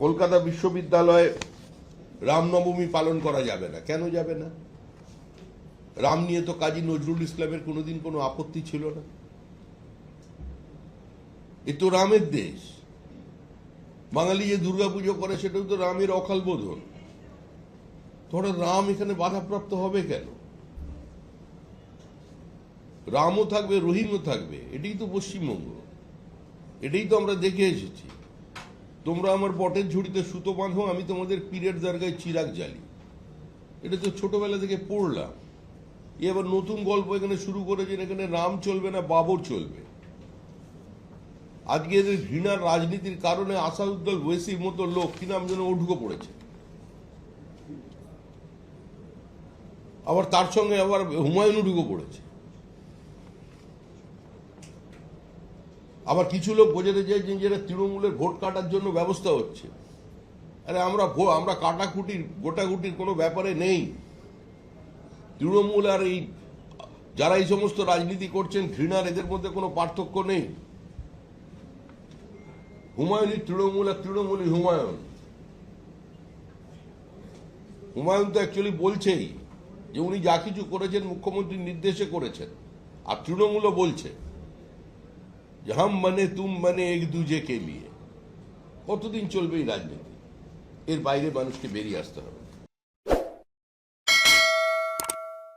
কলকাতা বিশ্ববিদ্যালয়ে রামনবমী পালন করা যাবে না। কেন যাবে না? রাম নিয়ে তো কাজী নজরুল ইসলামের কোনোদিন কোনো আপত্তি ছিল না। এ তো রামের দেশ। বাঙালি যে দুর্গাপুজো করে সেটাও তো রামের অকাল বোধন। ধরো রাম এখানে বাধাপ্রাপ্ত হবে কেন? রামও থাকবে, রহিমও থাকবে। এটাই তো পশ্চিমবঙ্গ, এটাই তো আমরা দেখে এসেছি। তোমরা আমার বটের ঝুড়িতে সুতো বাঁধো, আমি তোমাদের পীরের দরগায় চিরাগ জ্বালি। এটা তো ছোটবেলা থেকে পড়লাম। এবার নতুন গল্প এখানে শুরু করেছেন, এখানে রাম চলবে না বাবর চলবে। আজকে এদের ঘৃণার রাজনীতির কারণে আসাদুদ্দৌল ওয়েসির মতো লোক কি নাম যেন ঢুকে পড়েছে। আবার তার সঙ্গে আবার হুমায়ুনও ঢুকে পড়েছে। আবার কিছু লোক বোঝাতে চাইছেন যে তৃণমূলের ভোট কাটার জন্য ব্যবস্থা হচ্ছে। আরে আমরা কাটাকুটির গোটাগুটির কোনো ব্যাপারে নেই। তৃণমূল আর এই যারা এই সমস্ত রাজনীতি করছেন ঘৃণার, এদের মধ্যে কোনো পার্থক্য নেই। হুমায়ুনই তৃণমূল আর তৃণমূলই হুমায়ুন। হুমায়ুন তো অ্যাকচুয়ালি বলছেই যে উনি যা কিছু করেছেন মুখ্যমন্ত্রীর নির্দেশে করেছেন, আর তৃণমূলও বলছে যে হাম মানে তুম মানে এক দুজে কে লিয়ে। কতদিন চলবে এই রাজনীতি? এর বাইরে মানুষকে বেরিয়ে আসতে হবে।